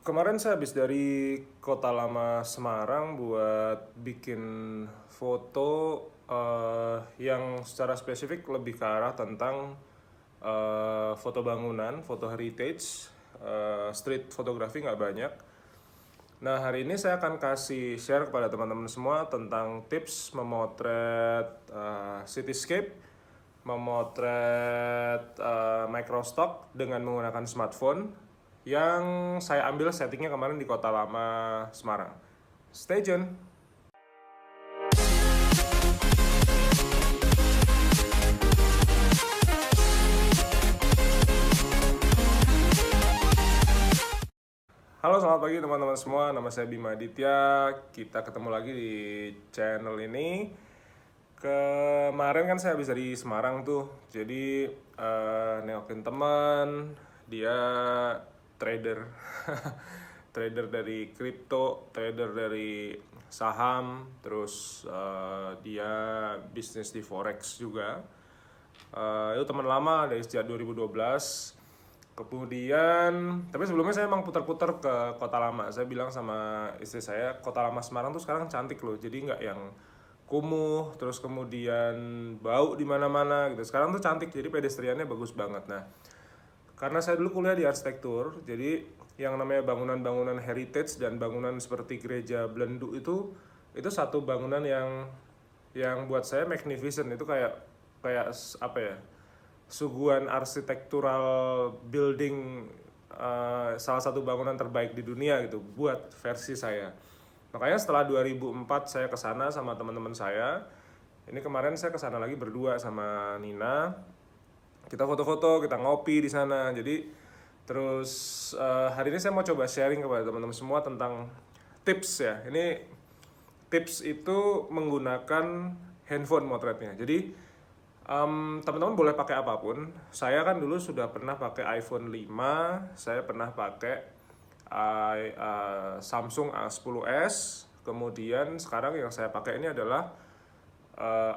Kemarin saya habis dari Kota Lama Semarang buat bikin foto yang secara spesifik lebih ke arah tentang foto bangunan, foto heritage, street fotografi nggak banyak. Nah, hari ini saya akan kasih share kepada teman-teman semua tentang tips memotret cityscape, memotret microstock dengan menggunakan smartphone yang saya ambil settingnya kemarin di Kota Lama Semarang. Stay tune! Halo, selamat pagi teman-teman semua. Nama saya Bima Aditya. Kita ketemu lagi di channel ini. Kemarin kan saya habis dari Semarang tuh. Jadi nengokin teman, dia trader. Trader dari kripto, trader dari saham, terus dia bisnis di forex juga. Itu teman lama dari sejak 2012. Kemudian, tapi sebelumnya saya emang putar-putar ke Kota Lama. Saya bilang sama istri saya, Kota Lama Semarang tuh sekarang cantik loh. Jadi nggak yang kumuh, terus kemudian bau di mana-mana gitu. Sekarang tuh cantik, jadi pedestriannya bagus banget. Nah, karena saya dulu kuliah di arsitektur, jadi yang namanya bangunan-bangunan heritage dan bangunan seperti gereja Belendu itu satu bangunan yang buat saya magnificent. Itu kayak apa ya? Suguhan arsitektural building, salah satu bangunan terbaik di dunia gitu buat versi saya. Makanya setelah 2004 saya kesana sama teman-teman saya. Ini kemarin saya kesana lagi berdua sama Nina. Kita foto-foto, kita ngopi di sana. Jadi terus hari ini saya mau coba sharing kepada teman-teman semua tentang tips ya. Ini tips itu menggunakan handphone motretnya. Jadi teman-teman boleh pakai apapun. Saya kan dulu sudah pernah pakai iPhone 5, saya pernah pakai Samsung A10s, kemudian sekarang yang saya pakai ini adalah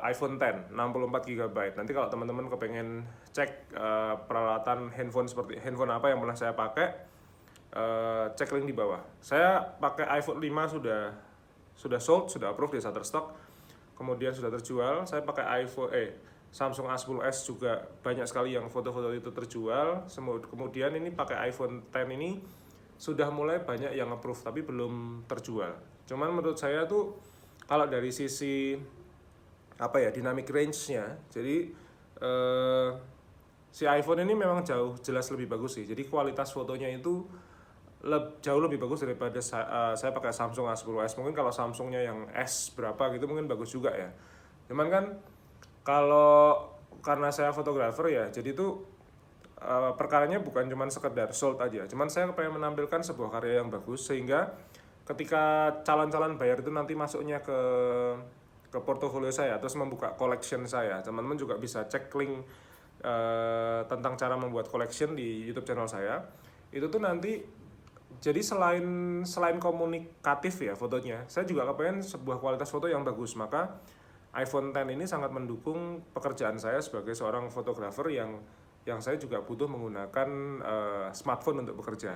iPhone X 64 GB. Nanti kalau teman-teman kepengen cek peralatan handphone seperti handphone apa yang pernah saya pakai, cek link di bawah. Saya pakai iPhone 5 sudah sold, sudah approve di Shutterstock, kemudian sudah terjual. Saya pakai Samsung A10s juga banyak sekali yang foto-foto itu terjual. Kemudian ini pakai iPhone X ini sudah mulai banyak yang approve tapi belum terjual. Cuman menurut saya tuh kalau dari sisi dynamic range-nya, jadi si iPhone ini memang jauh jelas lebih bagus sih. Jadi kualitas fotonya itu jauh lebih bagus daripada saya pakai Samsung A10s. Mungkin kalau Samsungnya yang S berapa gitu mungkin bagus juga ya. Cuman kan karena saya fotografer ya, jadi itu perkaranya bukan cuma sekedar sold aja. Cuman saya pengen menampilkan sebuah karya yang bagus sehingga ketika calon-calon bayar itu nanti masuknya ke portofolio saya terus membuka collection saya. Teman-teman juga bisa cek link tentang cara membuat collection di YouTube channel saya. Itu tuh nanti jadi selain komunikatif ya fotonya, saya juga kepengen sebuah kualitas foto yang bagus. Maka iPhone X ini sangat mendukung pekerjaan saya sebagai seorang fotografer yang saya juga butuh menggunakan smartphone untuk bekerja.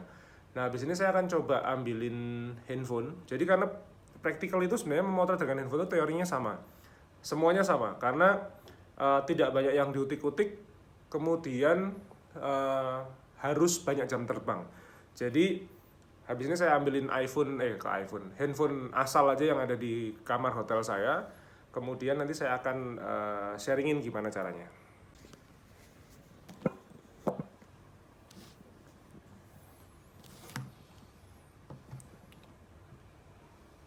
Nah, di sini saya akan coba ambilin handphone. Jadi karena praktikal itu sebenarnya memotret dengan handphone itu teorinya sama. Semuanya sama karena tidak banyak yang diutik-utik, kemudian harus banyak jam terbang. Jadi habis ini saya ambilin handphone asal aja yang ada di kamar hotel saya. Kemudian nanti saya akan sharingin gimana caranya.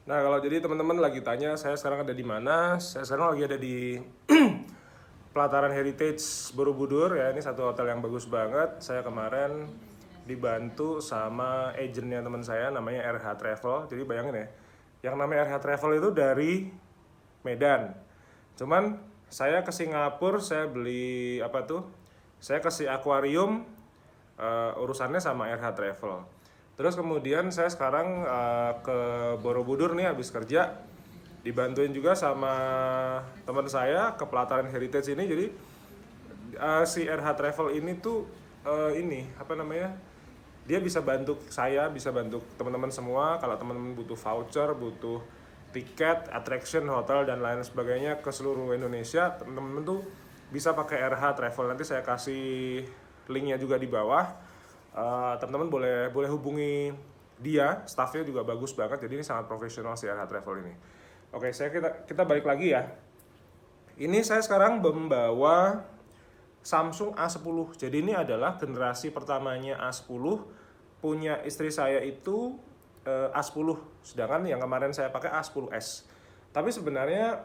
Nah, kalau jadi teman-teman lagi tanya saya sekarang ada di mana? Saya sekarang lagi ada di Pelataran Heritage Borobudur ya. Ini satu hotel yang bagus banget. Saya kemarin dibantu sama agennya teman saya namanya RH Travel. Jadi bayangin ya, yang namanya RH Travel itu dari Medan. Cuman saya ke Singapura, saya beli saya kasih akuarium, urusannya sama RH Travel. Terus kemudian saya sekarang ke Borobudur nih habis kerja, dibantuin juga sama teman saya ke Pelataran Heritage ini. Jadi si RH Travel ini tuh Dia bisa bantu saya, bisa bantu teman-teman semua. Kalau teman-teman butuh voucher, butuh tiket, attraction, hotel dan lain sebagainya ke seluruh Indonesia, teman-teman tuh bisa pakai RH Travel. Nanti saya kasih linknya juga di bawah. Teman-teman boleh hubungi dia, staffnya juga bagus banget. Jadi ini sangat profesional si RH Travel ini. Oke, kita balik lagi ya. Ini saya sekarang membawa Samsung A10. Jadi ini adalah generasi pertamanya A10. Punya istri saya itu A10, sedangkan yang kemarin saya pakai A10s. Tapi sebenarnya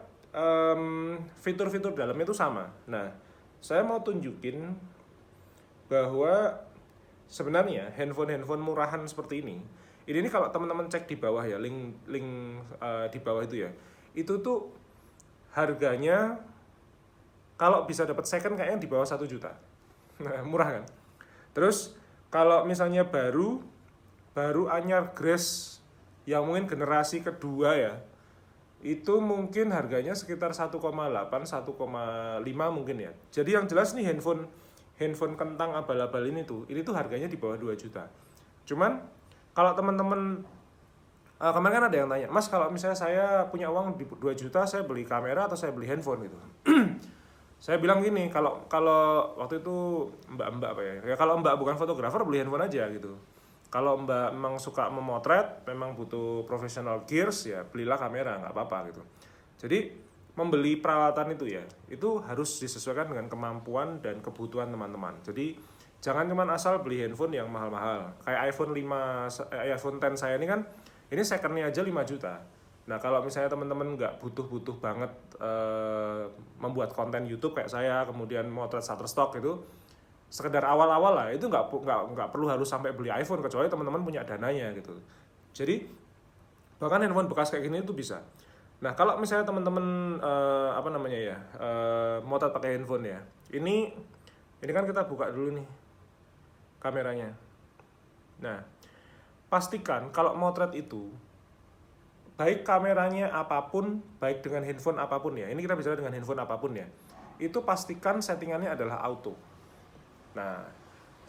fitur-fitur dalamnya itu sama. Nah, saya mau tunjukin bahwa sebenarnya handphone murahan seperti ini kalau teman-teman cek di bawah ya, link di bawah itu ya, itu tuh harganya kalau bisa dapat second kayaknya di bawah 1 juta. Nah, murah kan? Terus kalau misalnya baru anyar Grace yang mungkin generasi kedua ya, itu mungkin harganya sekitar 1,8 1,5 mungkin ya. Jadi yang jelas nih handphone kentang abal-abal ini tuh harganya di bawah 2 juta. Cuman kalau teman-teman kemarin kan ada yang tanya, Mas kalau misalnya saya punya uang di 2 juta saya beli kamera atau saya beli handphone gitu. Saya bilang gini, kalau waktu itu mbak apa ya, kalau mbak bukan fotografer beli handphone aja gitu. Kalau mbak memang suka memotret, memang butuh professional gears ya belilah kamera, nggak apa-apa gitu. Jadi membeli peralatan itu ya, itu harus disesuaikan dengan kemampuan dan kebutuhan teman-teman. Jadi jangan cuma asal beli handphone yang mahal-mahal. Kayak iPhone 10 saya ini kan, ini secondnya aja 5 juta. Nah kalau misalnya teman-teman nggak butuh banget membuat konten YouTube kayak saya, kemudian motret Shutterstock itu, sekedar awal-awal lah, itu nggak perlu harus sampai beli iPhone, kecuali teman-teman punya dananya gitu. Jadi bahkan handphone bekas kayak gini itu bisa. Nah kalau misalnya teman-teman motret pakai handphone ya, ini kan kita buka dulu nih kameranya. Nah pastikan kalau motret itu baik kameranya apapun, baik dengan handphone apapun ya, ini kita bicara dengan handphone apapun ya, itu pastikan settingannya adalah auto. Nah,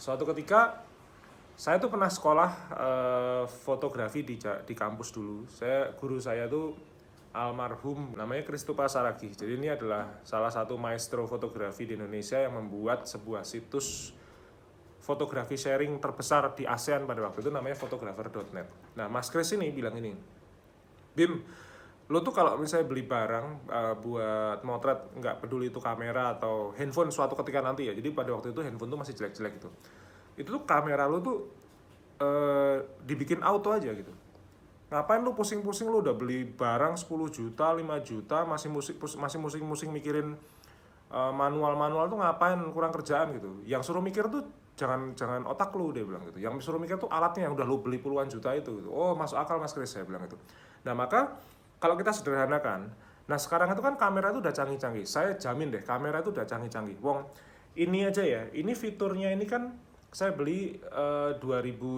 suatu ketika saya tuh pernah sekolah fotografi di kampus dulu. Guru saya tuh almarhum, namanya Kristupa Saragi. Jadi ini adalah salah satu maestro fotografi di Indonesia yang membuat sebuah situs fotografi sharing terbesar di ASEAN pada waktu itu, namanya photographer.net. Nah, Mas Kris ini bilang ini, Bim, lo tuh kalau misalnya beli barang buat motret, nggak peduli itu kamera atau handphone suatu ketika nanti ya, jadi pada waktu itu handphone tuh masih jelek-jelek gitu, itu tuh kamera lo tuh dibikin auto aja gitu. Ngapain lo pusing-pusing, lo udah beli barang 10 juta, 5 juta, masih musing-musing mikirin manual tuh ngapain, kurang kerjaan gitu. Yang suruh mikir tuh jangan otak lu, dia bilang gitu. Yang suruh mikir tuh alatnya yang udah lu beli puluhan juta itu gitu. Oh masuk akal Mas Kris, saya bilang itu. Nah maka kalau kita sederhanakan, nah sekarang itu kan kamera itu udah canggih-canggih. Saya jamin deh kamera itu udah canggih-canggih. Wong ini aja ya, ini fiturnya ini kan saya beli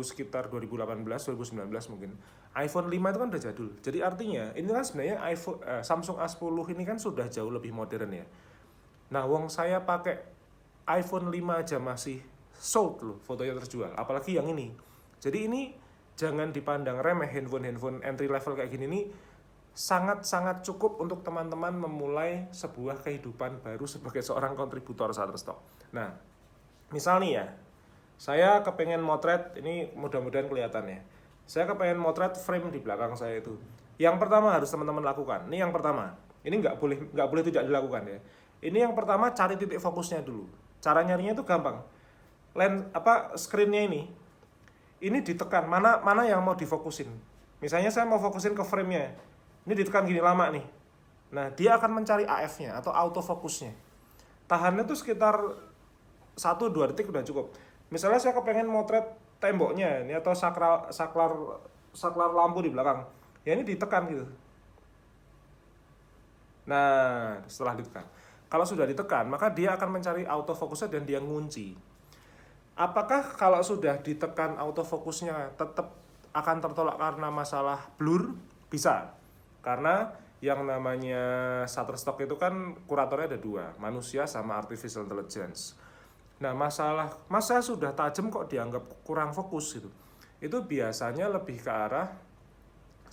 sekitar 2018, 2019 mungkin. iPhone 5 itu kan udah jadul. Jadi artinya ini kan sebenarnya Samsung A10 ini kan sudah jauh lebih modern ya. Nah wong saya pakai iPhone 5 aja masih sold loh, fotonya terjual, apalagi yang ini. Jadi ini jangan dipandang remeh, handphone entry level kayak gini nih sangat-sangat cukup untuk teman-teman memulai sebuah kehidupan baru sebagai seorang kontributor Shutterstock. Nah, misal nih ya, saya kepengen motret, ini mudah-mudahan kelihatan ya. Saya kepengen motret frame di belakang saya itu. Yang pertama harus teman-teman lakukan. Ini yang pertama. Ini nggak boleh tidak dilakukan ya. Ini yang pertama, cari titik fokusnya dulu. Cara nyarinya itu gampang. Screen-nya ini ditekan, mana yang mau difokusin. Misalnya saya mau fokusin ke frame-nya, ini ditekan gini lama nih. Nah dia akan mencari AF-nya atau autofokusnya. Tahannya tuh sekitar 1-2 detik udah cukup. Misalnya saya kepengen motret temboknya ini atau saklar lampu di belakang, ya ini ditekan gitu. Nah setelah ditekan, kalau sudah ditekan maka dia akan mencari autofokusnya dan dia ngunci. Apakah kalau sudah ditekan autofokusnya tetap akan tertolak karena masalah blur? Bisa. Karena yang namanya Shutterstock itu kan kuratornya ada 2, manusia sama artificial intelligence. Nah, masa sudah tajam kok dianggap kurang fokus gitu. Itu biasanya lebih ke arah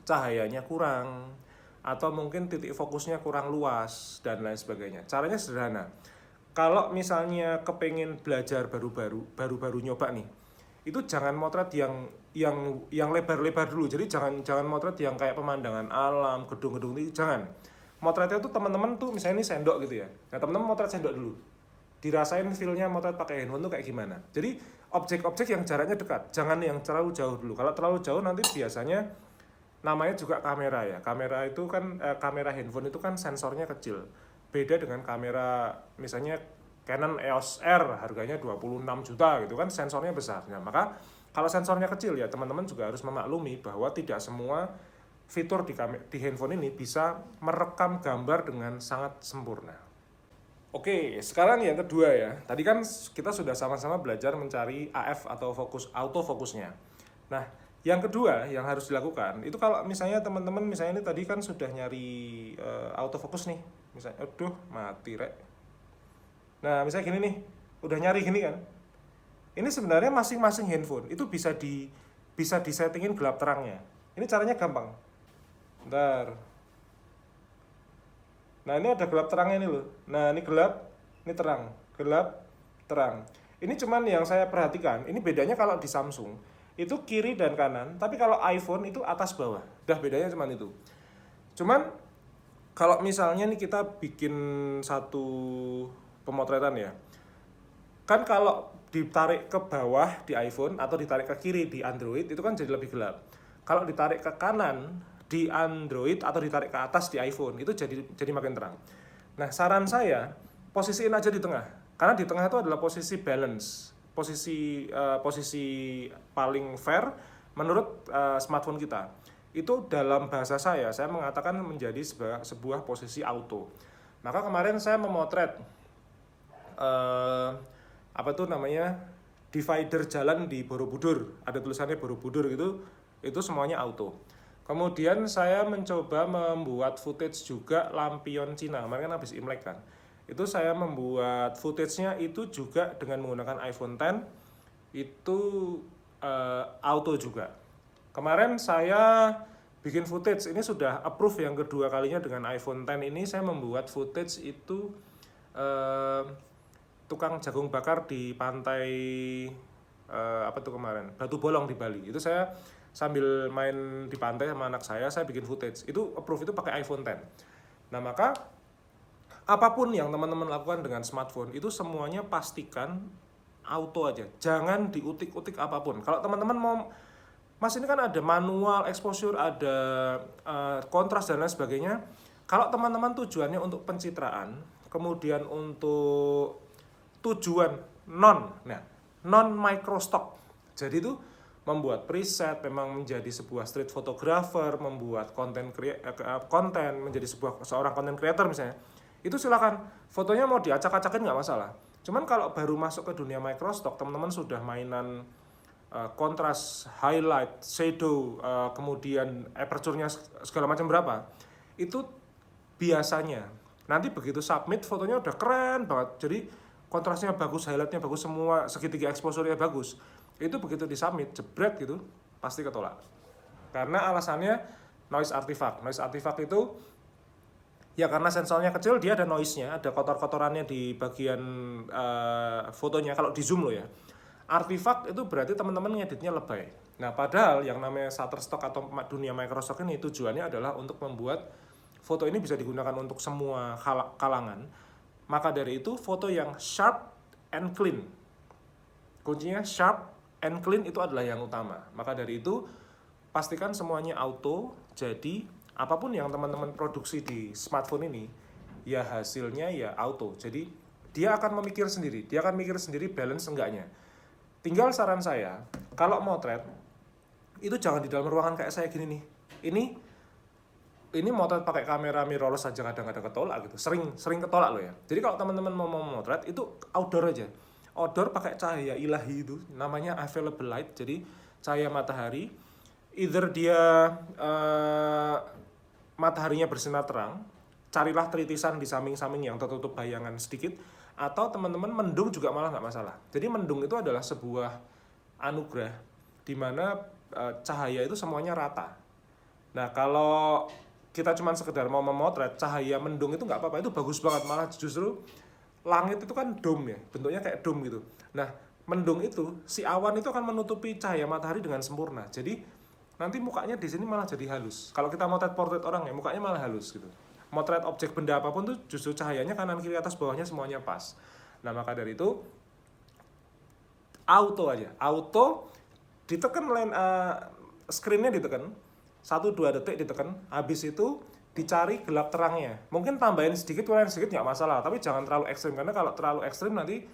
cahayanya kurang, atau mungkin titik fokusnya kurang luas dan lain sebagainya. Caranya sederhana. Kalau misalnya kepingin belajar baru-baru nyoba nih, itu jangan motret yang lebar-lebar dulu. Jadi jangan motret yang kayak pemandangan alam, gedung-gedung itu jangan. Motretnya tuh teman-teman tuh misalnya ini sendok gitu ya. Nah, teman-teman motret sendok dulu. Dirasain feel-nya motret pakai handphone tuh kayak gimana. Jadi objek-objek yang jaraknya dekat, jangan yang terlalu jauh dulu. Kalau terlalu jauh nanti biasanya namanya juga kamera ya. Kamera itu kan kamera handphone itu kan sensornya kecil. Beda dengan kamera misalnya Canon EOS R harganya 26 juta gitu kan, sensornya besar. Nah, maka kalau sensornya kecil ya teman-teman juga harus memaklumi bahwa tidak semua fitur di handphone ini bisa merekam gambar dengan sangat sempurna. Oke, sekarang yang kedua ya. Tadi kan kita sudah sama-sama belajar mencari AF atau autofokusnya. Nah, yang kedua yang harus dilakukan itu kalau misalnya teman-teman misalnya ini tadi kan sudah nyari autofokus nih. Misalnya, aduh mati rek. Nah, misalnya gini nih, udah nyari gini kan. Ini sebenarnya masing-masing handphone itu bisa disettingin gelap terangnya. Ini caranya gampang. Bentar. Nah, ini ada gelap terangnya nih loh. Nah, ini gelap, ini terang. Gelap, terang. Ini cuman yang saya perhatikan, ini bedanya kalau di Samsung itu kiri dan kanan, tapi kalau iPhone itu atas bawah. Dah bedanya cuman itu. Cuman kalau misalnya nih kita bikin satu pemotretan ya. Kan kalau ditarik ke bawah di iPhone atau ditarik ke kiri di Android itu kan jadi lebih gelap. Kalau ditarik ke kanan di Android atau ditarik ke atas di iPhone itu jadi makin terang. Nah, saran saya posisiin aja di tengah. Karena di tengah itu adalah posisi balance, posisi paling fair menurut smartphone kita. Itu dalam bahasa saya mengatakan menjadi sebuah posisi auto. Maka kemarin saya memotret apa tuh namanya divider jalan di Borobudur, ada tulisannya Borobudur gitu, itu semuanya auto. Kemudian saya mencoba membuat footage juga lampion Cina, kemarin kan habis Imlek kan. Itu saya membuat footage-nya itu juga dengan menggunakan iPhone X, itu auto juga. Kemarin saya bikin footage, ini sudah approve yang kedua kalinya dengan iPhone X ini, saya membuat footage itu tukang jagung bakar di pantai apa tuh kemarin, Batu Bolong di Bali. Itu saya sambil main di pantai sama anak saya bikin footage. Itu approve itu pakai iPhone X. Nah, maka apapun yang teman-teman lakukan dengan smartphone itu semuanya pastikan auto aja. Jangan diutik-utik apapun. Kalau teman-teman mau, Mas ini kan ada manual exposure, ada kontras dan lain sebagainya. Kalau teman-teman tujuannya untuk pencitraan, kemudian untuk tujuan non microstock. Jadi itu membuat preset, memang menjadi sebuah street photographer, membuat konten menjadi seorang content creator misalnya. Itu silakan, fotonya mau diacak-acakin nggak masalah. Cuman kalau baru masuk ke dunia microstock, teman-teman sudah mainan kontras, highlight, shadow, kemudian aperture-nya segala macam berapa, itu biasanya nanti begitu submit fotonya udah keren banget, jadi kontrasnya bagus, highlightnya bagus, semua segitiga exposure-nya bagus. Itu begitu disubmit, jebret gitu, pasti ketolak. Karena alasannya noise artifact. Noise artifact itu ya karena sensornya kecil, dia ada noise-nya, ada kotor-kotorannya di bagian fotonya. Kalau di zoom loh ya. Artifact itu berarti teman-teman ngeditnya lebay. Nah, padahal yang namanya Shutterstock atau dunia Microsoft ini tujuannya adalah untuk membuat foto ini bisa digunakan untuk semua kalangan. Maka dari itu foto yang sharp and clean, kuncinya sharp and clean itu adalah yang utama. Maka dari itu pastikan semuanya auto. Jadi apapun yang teman-teman produksi di smartphone ini ya hasilnya ya auto. Jadi dia akan memikir sendiri, dia akan mikir sendiri balance enggaknya. Tinggal saran saya, kalau motret itu jangan di dalam ruangan kayak saya gini nih. Ini motret pakai kamera mirrorless aja kadang-kadang ketolak gitu. Sering ketolak loh ya. Jadi kalau teman-teman mau motret itu outdoor aja. Outdoor pakai cahaya ilahi itu, namanya available light. Jadi cahaya matahari, either dia mataharinya bersinar terang, carilah tritisan di samping-samping yang tertutup bayangan sedikit, atau teman-teman mendung juga malah nggak masalah. Jadi mendung itu adalah sebuah anugerah di mana cahaya itu semuanya rata. Nah kalau kita cuma sekedar mau memotret cahaya mendung itu nggak apa-apa, itu bagus banget, malah justru langit itu kan dome ya, bentuknya kayak dome gitu. Nah mendung itu si awan itu akan menutupi cahaya matahari dengan sempurna. Jadi nanti mukanya di sini malah jadi halus. Kalau kita motret portrait orang ya mukanya malah halus gitu. Motret objek benda apapun tuh justru cahayanya kanan kiri atas bawahnya semuanya pas. Nah maka dari itu auto ditekan screennya ditekan 1-2 detik ditekan, habis itu dicari gelap terangnya. Mungkin tambahin sedikit kurangin sedikit nggak masalah, tapi jangan terlalu ekstrim karena kalau terlalu ekstrim nanti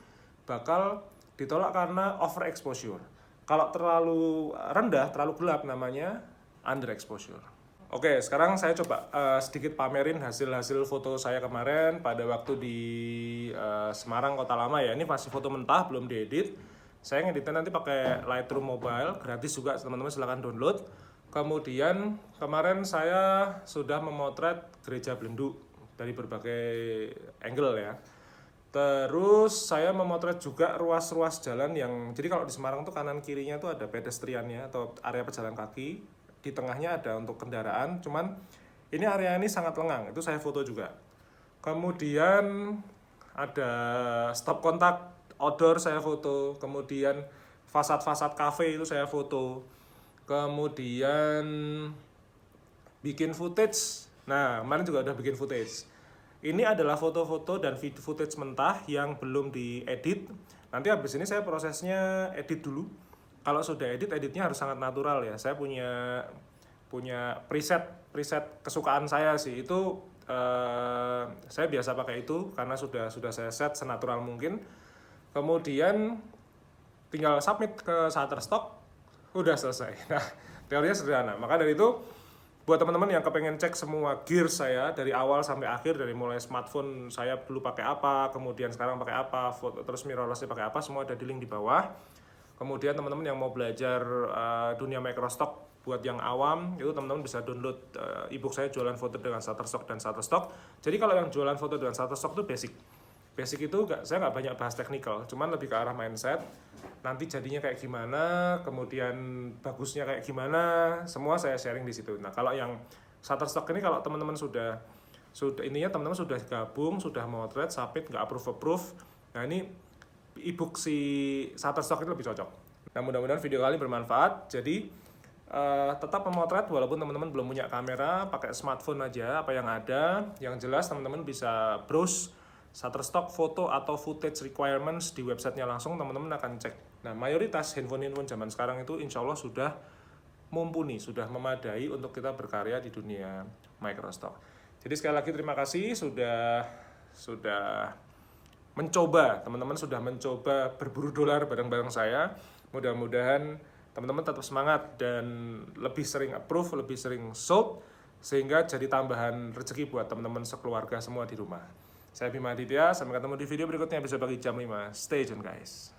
bakal ditolak karena overexposure. Kalau terlalu rendah, terlalu gelap namanya underexposure. Oke, sekarang saya coba sedikit pamerin hasil-hasil foto saya kemarin pada waktu di Semarang Kota Lama ya. Ini masih foto mentah, belum diedit. Saya ngeditnya nanti pakai Lightroom Mobile, gratis juga, teman-teman silahkan download. Kemudian kemarin saya sudah memotret gereja Belendu dari berbagai angle ya. Terus saya memotret juga ruas-ruas jalan yang, jadi kalau di Semarang tuh kanan kirinya tuh ada pedestriannya atau area pejalan kaki. Di tengahnya ada untuk kendaraan, cuman ini area ini sangat lengang, itu saya foto juga. Kemudian ada stop kontak outdoor saya foto, kemudian fasad-fasad kafe itu saya foto, kemudian bikin footage. Nah kemarin juga udah bikin footage. Ini adalah foto-foto dan video footage mentah yang belum diedit. Nanti habis ini saya prosesnya edit dulu. Kalau sudah editnya harus sangat natural ya. Saya punya preset kesukaan saya sih. Itu saya biasa pakai itu karena sudah saya set senatural mungkin. Kemudian tinggal submit ke Shutterstock, udah selesai. Nah, teorinya sederhana. Maka dari itu buat teman-teman yang kepengen cek semua gear saya dari awal sampai akhir, dari mulai smartphone saya dulu pakai apa, kemudian sekarang pakai apa, terus mirrorless pakai apa, semua ada di link di bawah. Kemudian teman-teman yang mau belajar dunia microstock buat yang awam, itu teman-teman bisa download ebook saya jualan foto dengan Shutterstock dan Shutterstock. Jadi kalau yang jualan foto dengan Shutterstock itu basic. Basic itu saya nggak banyak bahas technical, cuman lebih ke arah mindset. Nanti jadinya kayak gimana, kemudian bagusnya kayak gimana, semua saya sharing di situ. Nah kalau yang Shutterstock ini kalau teman-teman sudah intinya teman-teman sudah gabung, sudah motret, submit, nggak approve. Nah ini ebook si Shutterstock itu lebih cocok. Nah mudah-mudahan video kali bermanfaat. Jadi tetap memotret walaupun teman-teman belum punya kamera, pakai smartphone aja apa yang ada. Yang jelas teman-teman bisa browse Shutterstock foto atau footage requirements di websitenya langsung, teman-teman akan cek. Nah mayoritas handphone zaman sekarang itu insya Allah sudah mumpuni, sudah memadai untuk kita berkarya di dunia microstock. Jadi sekali lagi terima kasih sudah mencoba, teman-teman sudah mencoba berburu dolar bareng-bareng saya. Mudah-mudahan teman-teman tetap semangat dan lebih sering approve, lebih sering sold, sehingga jadi tambahan rezeki buat teman-teman sekeluarga semua di rumah. Saya Bima Aditya, sampai ketemu di video berikutnya bisa bagi jam 5. Stay tune guys.